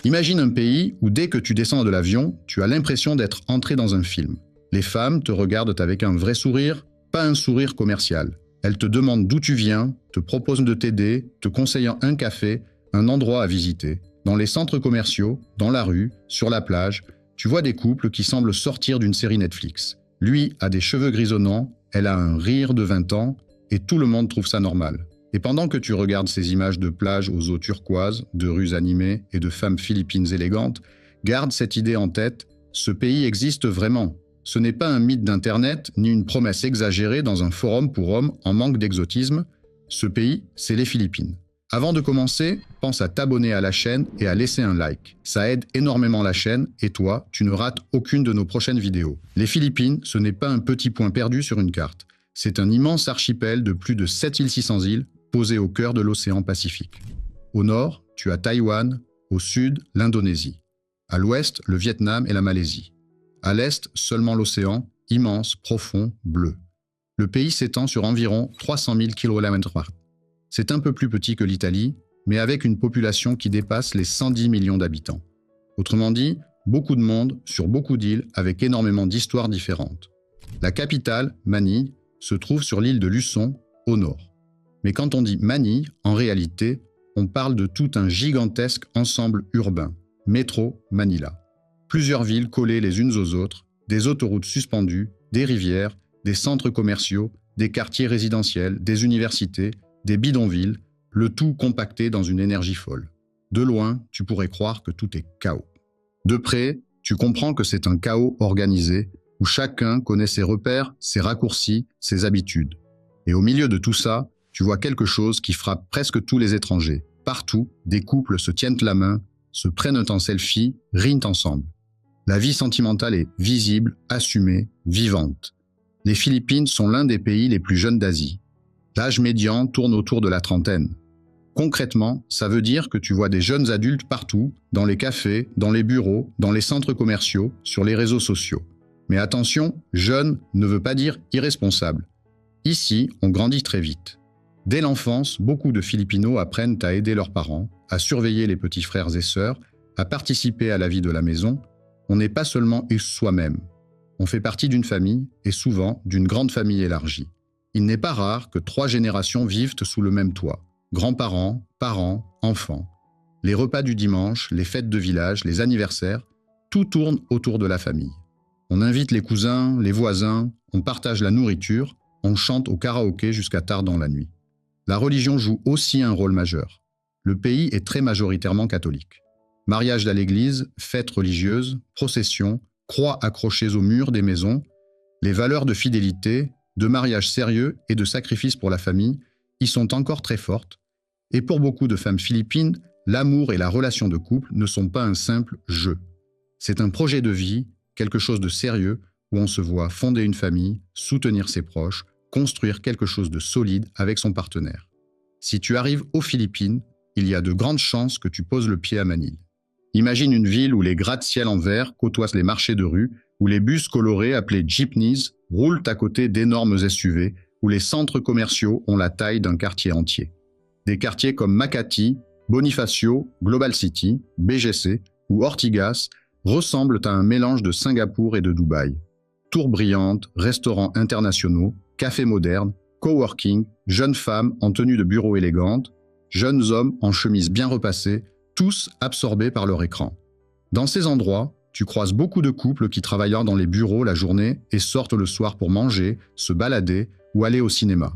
Imagine un pays où dès que tu descends de l'avion, tu as l'impression d'être entré dans un film. Les femmes te regardent avec un vrai sourire, pas un sourire commercial. Elles te demandent d'où tu viens, te proposent de t'aider, te conseillant un café, un endroit à visiter. Dans les centres commerciaux, dans la rue, sur la plage, tu vois des couples qui semblent sortir d'une série Netflix. Lui a des cheveux grisonnants, elle a un rire de 20 ans, et tout le monde trouve ça normal. Et pendant que tu regardes ces images de plages aux eaux turquoises, de rues animées et de femmes philippines élégantes, garde cette idée en tête, ce pays existe vraiment. Ce n'est pas un mythe d'Internet, ni une promesse exagérée dans un forum pour hommes en manque d'exotisme. Ce pays, c'est les Philippines. Avant de commencer, pense à t'abonner à la chaîne et à laisser un like. Ça aide énormément la chaîne et toi, tu ne rates aucune de nos prochaines vidéos. Les Philippines, ce n'est pas un petit point perdu sur une carte. C'est un immense archipel de plus de 7600 îles posé au cœur de l'océan Pacifique. Au nord, tu as Taïwan, au sud, l'Indonésie. À l'ouest, le Vietnam et la Malaisie. À l'est, seulement l'océan, immense, profond, bleu. Le pays s'étend sur environ 300 000 km². C'est un peu plus petit que l'Italie, mais avec une population qui dépasse les 110 millions d'habitants. Autrement dit, beaucoup de monde sur beaucoup d'îles avec énormément d'histoires différentes. La capitale, Manille, se trouve sur l'île de Luçon, au nord. Mais quand on dit Manille, en réalité, on parle de tout un gigantesque ensemble urbain, Métro Manila. Plusieurs villes collées les unes aux autres, des autoroutes suspendues, des rivières, des centres commerciaux, des quartiers résidentiels, des universités, des bidonvilles, le tout compacté dans une énergie folle. De loin, tu pourrais croire que tout est chaos. De près, tu comprends que c'est un chaos organisé, où chacun connaît ses repères, ses raccourcis, ses habitudes. Et au milieu de tout ça, tu vois quelque chose qui frappe presque tous les étrangers. Partout, des couples se tiennent la main, se prennent en selfie, rient ensemble. La vie sentimentale est visible, assumée, vivante. Les Philippines sont l'un des pays les plus jeunes d'Asie. L'âge médian tourne autour de la trentaine. Concrètement, ça veut dire que tu vois des jeunes adultes partout, dans les cafés, dans les bureaux, dans les centres commerciaux, sur les réseaux sociaux. Mais attention, jeune ne veut pas dire irresponsable. Ici, on grandit très vite. Dès l'enfance, beaucoup de Filipinos apprennent à aider leurs parents, à surveiller les petits frères et sœurs, à participer à la vie de la maison. On n'est pas seulement soi-même. On fait partie d'une famille, et souvent d'une grande famille élargie. Il n'est pas rare que 3 générations vivent sous le même toit. Grands-parents, parents, enfants. Les repas du dimanche, les fêtes de village, les anniversaires, tout tourne autour de la famille. On invite les cousins, les voisins, on partage la nourriture, on chante au karaoké jusqu'à tard dans la nuit. La religion joue aussi un rôle majeur. Le pays est très majoritairement catholique. Mariage à l'église, fêtes religieuses, processions, croix accrochées aux murs des maisons, les valeurs de fidélité, de mariage sérieux et de sacrifice pour la famille y sont encore très fortes. Et pour beaucoup de femmes philippines, l'amour et la relation de couple ne sont pas un simple jeu. C'est un projet de vie, quelque chose de sérieux, où on se voit fonder une famille, soutenir ses proches, construire quelque chose de solide avec son partenaire. Si tu arrives aux Philippines, il y a de grandes chances que tu poses le pied à Manille. Imagine une ville où les gratte-ciel en verre côtoient les marchés de rue, où les bus colorés appelés jeepneys roulent à côté d'énormes SUV, où les centres commerciaux ont la taille d'un quartier entier. Des quartiers comme Makati, Bonifacio, Global City, BGC ou Ortigas ressemblent à un mélange de Singapour et de Dubaï. Tours brillantes, restaurants internationaux, cafés modernes, coworking, jeunes femmes en tenue de bureau élégante, jeunes hommes en chemise bien repassée, tous absorbés par leur écran. Dans ces endroits, tu croises beaucoup de couples qui travaillent dans les bureaux la journée et sortent le soir pour manger, se balader ou aller au cinéma.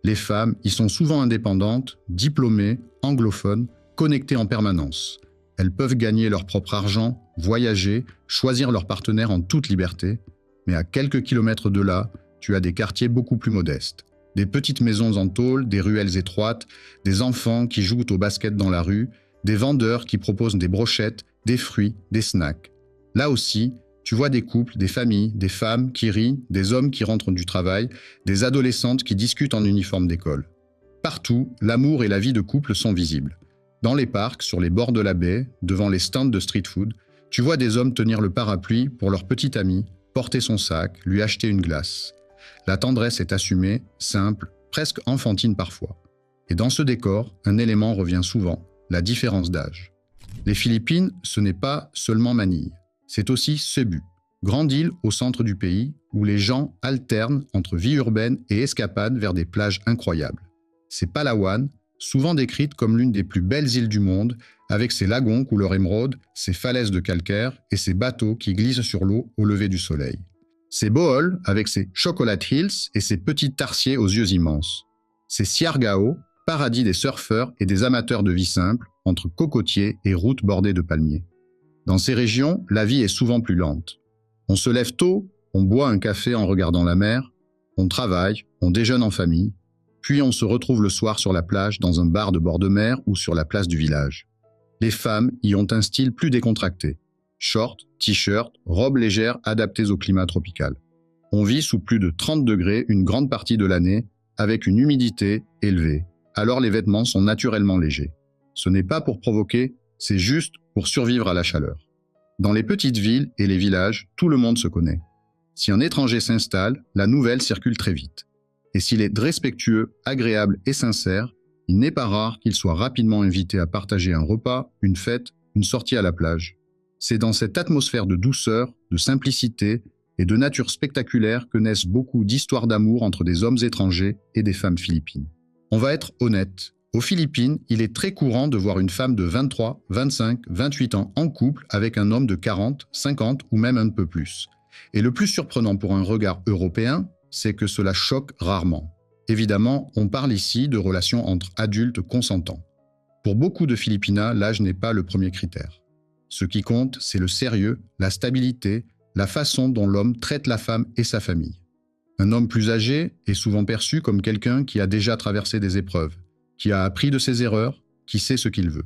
Les femmes y sont souvent indépendantes, diplômées, anglophones, connectées en permanence. Elles peuvent gagner leur propre argent, voyager, choisir leur partenaire en toute liberté, mais à quelques kilomètres de là, tu as des quartiers beaucoup plus modestes. Des petites maisons en tôle, des ruelles étroites, des enfants qui jouent au basket dans la rue, des vendeurs qui proposent des brochettes, des fruits, des snacks. Là aussi, tu vois des couples, des familles, des femmes qui rient, des hommes qui rentrent du travail, des adolescentes qui discutent en uniforme d'école. Partout, l'amour et la vie de couple sont visibles. Dans les parcs, sur les bords de la baie, devant les stands de street food, tu vois des hommes tenir le parapluie pour leur petit ami, porter son sac, lui acheter une glace. La tendresse est assumée, simple, presque enfantine parfois. Et dans ce décor, un élément revient souvent, la différence d'âge. Les Philippines, ce n'est pas seulement Manille, c'est aussi Cebu, grande île au centre du pays où les gens alternent entre vie urbaine et escapade vers des plages incroyables. C'est Palawan, souvent décrite comme l'une des plus belles îles du monde, avec ses lagons couleur émeraude, ses falaises de calcaire et ses bateaux qui glissent sur l'eau au lever du soleil. C'est Bohol, avec ses Chocolate Hills et ses petits tarsiers aux yeux immenses. C'est Siargao, paradis des surfeurs et des amateurs de vie simple, entre cocotiers et routes bordées de palmiers. Dans ces régions, la vie est souvent plus lente. On se lève tôt, on boit un café en regardant la mer, on travaille, on déjeune en famille, puis on se retrouve le soir sur la plage dans un bar de bord de mer ou sur la place du village. Les femmes y ont un style plus décontracté. Shorts, t-shirts, robes légères adaptées au climat tropical. On vit sous plus de 30 degrés une grande partie de l'année avec une humidité élevée. Alors les vêtements sont naturellement légers. Ce n'est pas pour provoquer, c'est juste pour survivre à la chaleur. Dans les petites villes et les villages, tout le monde se connaît. Si un étranger s'installe, la nouvelle circule très vite. Et s'il est respectueux, agréable et sincère, il n'est pas rare qu'il soit rapidement invité à partager un repas, une fête, une sortie à la plage. C'est dans cette atmosphère de douceur, de simplicité et de nature spectaculaire que naissent beaucoup d'histoires d'amour entre des hommes étrangers et des femmes philippines. On va être honnête, aux Philippines, il est très courant de voir une femme de 23, 25, 28 ans en couple avec un homme de 40, 50 ou même un peu plus. Et le plus surprenant pour un regard européen, c'est que cela choque rarement. Évidemment, on parle ici de relations entre adultes consentants. Pour beaucoup de Philippinas, l'âge n'est pas le premier critère. Ce qui compte, c'est le sérieux, la stabilité, la façon dont l'homme traite la femme et sa famille. Un homme plus âgé est souvent perçu comme quelqu'un qui a déjà traversé des épreuves, qui a appris de ses erreurs, qui sait ce qu'il veut.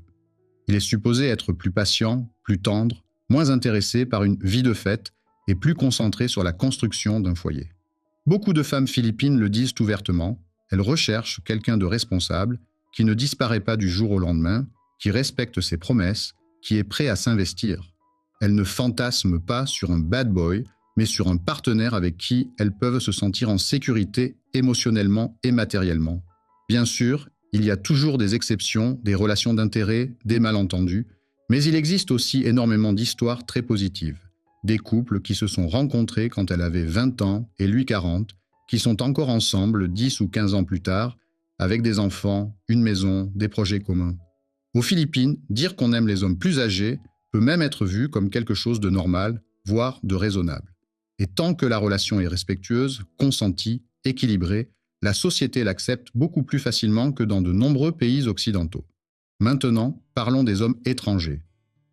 Il est supposé être plus patient, plus tendre, moins intéressé par une vie de fête et plus concentré sur la construction d'un foyer. Beaucoup de femmes philippines le disent ouvertement, elles recherchent quelqu'un de responsable, qui ne disparaît pas du jour au lendemain, qui respecte ses promesses, qui est prêt à s'investir. Elles ne fantasment pas sur un bad boy, mais sur un partenaire avec qui elles peuvent se sentir en sécurité émotionnellement et matériellement. Bien sûr, il y a toujours des exceptions, des relations d'intérêt, des malentendus, mais il existe aussi énormément d'histoires très positives. Des couples qui se sont rencontrés quand elle avait 20 ans et lui 40, qui sont encore ensemble 10 ou 15 ans plus tard, avec des enfants, une maison, des projets communs. Aux Philippines, dire qu'on aime les hommes plus âgés peut même être vu comme quelque chose de normal, voire de raisonnable. Et tant que la relation est respectueuse, consentie, équilibrée, la société l'accepte beaucoup plus facilement que dans de nombreux pays occidentaux. Maintenant, parlons des hommes étrangers.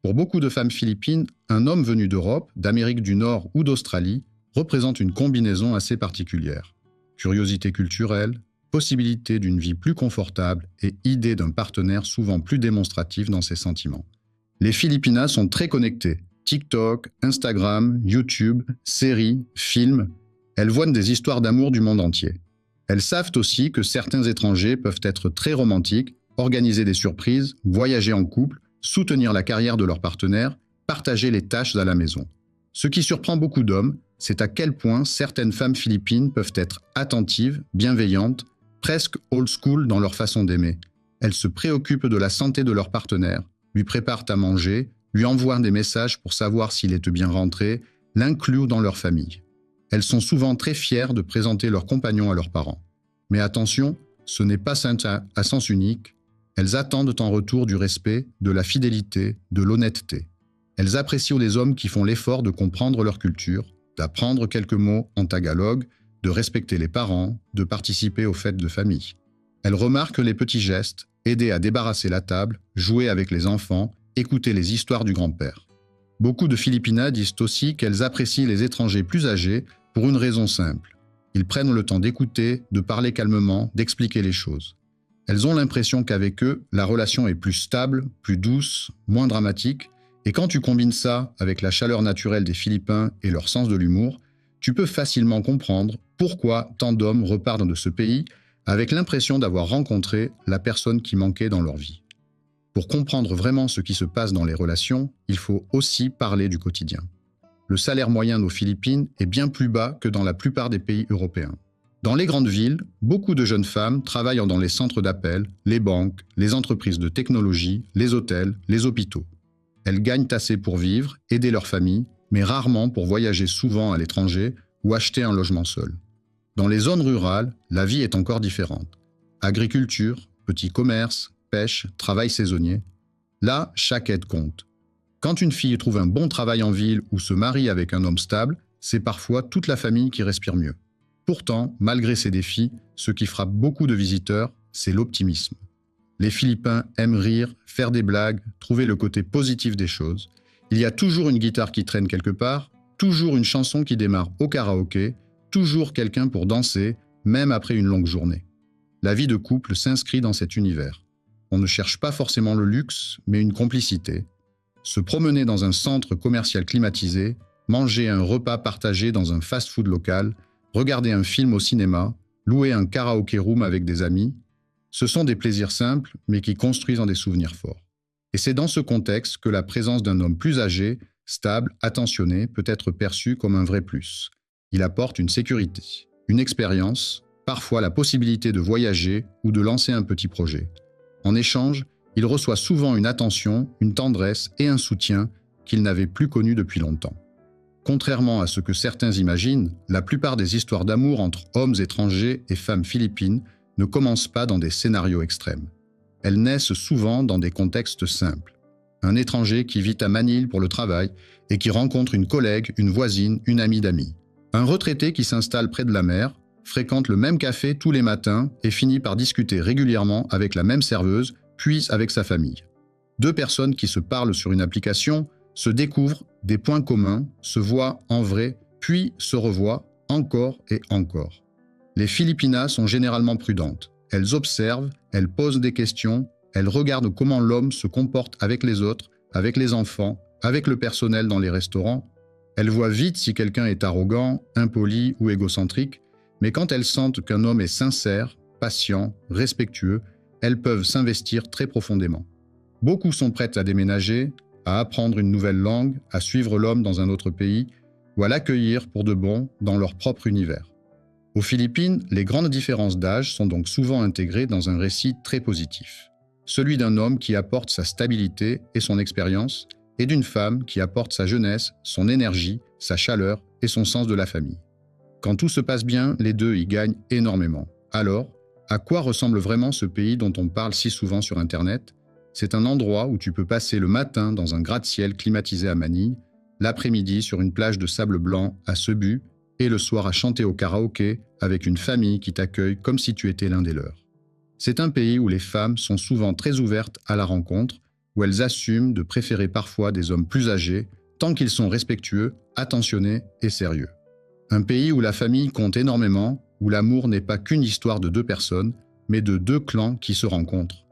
Pour beaucoup de femmes philippines, un homme venu d'Europe, d'Amérique du Nord ou d'Australie représente une combinaison assez particulière. Curiosité culturelle, possibilité d'une vie plus confortable et idée d'un partenaire souvent plus démonstratif dans ses sentiments. Les Philippinas sont très connectées. TikTok, Instagram, YouTube, séries, films, elles voient des histoires d'amour du monde entier. Elles savent aussi que certains étrangers peuvent être très romantiques, organiser des surprises, voyager en couple, soutenir la carrière de leur partenaire, partager les tâches à la maison. Ce qui surprend beaucoup d'hommes, c'est à quel point certaines femmes philippines peuvent être attentives, bienveillantes, presque old school dans leur façon d'aimer. Elles se préoccupent de la santé de leur partenaire, lui préparent à manger, lui envoient des messages pour savoir s'il est bien rentré, l'incluent dans leur famille. Elles sont souvent très fières de présenter leur compagnon à leurs parents. Mais attention, ce n'est pas à sens unique. Elles attendent en retour du respect, de la fidélité, de l'honnêteté. Elles apprécient les hommes qui font l'effort de comprendre leur culture, d'apprendre quelques mots en tagalog, de respecter les parents, de participer aux fêtes de famille. Elles remarquent les petits gestes, aider à débarrasser la table, jouer avec les enfants, écouter les histoires du grand-père. Beaucoup de Philippinas disent aussi qu'elles apprécient les étrangers plus âgés pour une raison simple. Ils prennent le temps d'écouter, de parler calmement, d'expliquer les choses. Elles ont l'impression qu'avec eux, la relation est plus stable, plus douce, moins dramatique, et quand tu combines ça avec la chaleur naturelle des Philippins et leur sens de l'humour, tu peux facilement comprendre pourquoi tant d'hommes repartent de ce pays avec l'impression d'avoir rencontré la personne qui manquait dans leur vie. Pour comprendre vraiment ce qui se passe dans les relations, il faut aussi parler du quotidien. Le salaire moyen aux Philippines est bien plus bas que dans la plupart des pays européens. Dans les grandes villes, beaucoup de jeunes femmes travaillent dans les centres d'appel, les banques, les entreprises de technologie, les hôtels, les hôpitaux. Elles gagnent assez pour vivre, aider leur famille, mais rarement pour voyager souvent à l'étranger ou acheter un logement seul. Dans les zones rurales, la vie est encore différente. Agriculture, petits commerces, pêche, travail saisonnier. Là, chaque aide compte. Quand une fille trouve un bon travail en ville ou se marie avec un homme stable, c'est parfois toute la famille qui respire mieux. Pourtant, malgré ces défis, ce qui frappe beaucoup de visiteurs, c'est l'optimisme. Les Philippins aiment rire, faire des blagues, trouver le côté positif des choses. Il y a toujours une guitare qui traîne quelque part, toujours une chanson qui démarre au karaoké, toujours quelqu'un pour danser, même après une longue journée. La vie de couple s'inscrit dans cet univers. On ne cherche pas forcément le luxe, mais une complicité. Se promener dans un centre commercial climatisé, manger un repas partagé dans un fast-food local, regarder un film au cinéma, louer un karaoké room avec des amis, ce sont des plaisirs simples, mais qui construisent des souvenirs forts. Et c'est dans ce contexte que la présence d'un homme plus âgé, stable, attentionné, peut être perçue comme un vrai plus. Il apporte une sécurité, une expérience, parfois la possibilité de voyager ou de lancer un petit projet. En échange, il reçoit souvent une attention, une tendresse et un soutien qu'il n'avait plus connu depuis longtemps. Contrairement à ce que certains imaginent, la plupart des histoires d'amour entre hommes étrangers et femmes philippines ne commencent pas dans des scénarios extrêmes. Elles naissent souvent dans des contextes simples. Un étranger qui vit à Manille pour le travail et qui rencontre une collègue, une voisine, une amie d'amis. Un retraité qui s'installe près de la mer, fréquente le même café tous les matins et finit par discuter régulièrement avec la même serveuse, puis avec sa famille. Deux personnes qui se parlent sur une application, se découvrent des points communs, se voient en vrai, puis se revoient encore et encore. Les Philippinas sont généralement prudentes. Elles observent, elles posent des questions, elles regardent comment l'homme se comporte avec les autres, avec les enfants, avec le personnel dans les restaurants. Elles voient vite si quelqu'un est arrogant, impoli ou égocentrique, mais quand elles sentent qu'un homme est sincère, patient, respectueux, elles peuvent s'investir très profondément. Beaucoup sont prêtes à déménager, à apprendre une nouvelle langue, à suivre l'homme dans un autre pays ou à l'accueillir pour de bon dans leur propre univers. Aux Philippines, les grandes différences d'âge sont donc souvent intégrées dans un récit très positif. Celui d'un homme qui apporte sa stabilité et son expérience, et d'une femme qui apporte sa jeunesse, son énergie, sa chaleur et son sens de la famille. Quand tout se passe bien, les deux y gagnent énormément. Alors, à quoi ressemble vraiment ce pays dont on parle si souvent sur Internet ? C'est un endroit où tu peux passer le matin dans un gratte-ciel climatisé à Manille, l'après-midi sur une plage de sable blanc à Cebu, et le soir à chanter au karaoké avec une famille qui t'accueille comme si tu étais l'un des leurs. C'est un pays où les femmes sont souvent très ouvertes à la rencontre, où elles assument de préférer parfois des hommes plus âgés, tant qu'ils sont respectueux, attentionnés et sérieux. Un pays où la famille compte énormément, où l'amour n'est pas qu'une histoire de deux personnes, mais de deux clans qui se rencontrent.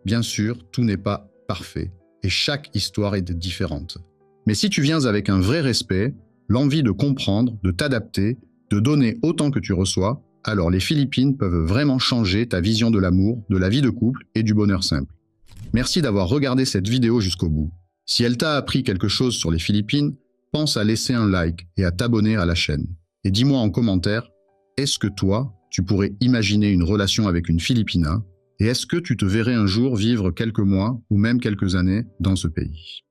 Bien sûr, tout n'est pas parfait, et chaque histoire est différente. Mais si tu viens avec un vrai respect, l'envie de comprendre, de t'adapter, de donner autant que tu reçois, alors les Philippines peuvent vraiment changer ta vision de l'amour, de la vie de couple et du bonheur simple. Merci d'avoir regardé cette vidéo jusqu'au bout. Si elle t'a appris quelque chose sur les Philippines, pense à laisser un like et à t'abonner à la chaîne. Et dis-moi en commentaire, est-ce que toi, tu pourrais imaginer une relation avec une Philippina? Et est-ce que tu te verrais un jour vivre quelques mois ou même quelques années dans ce pays?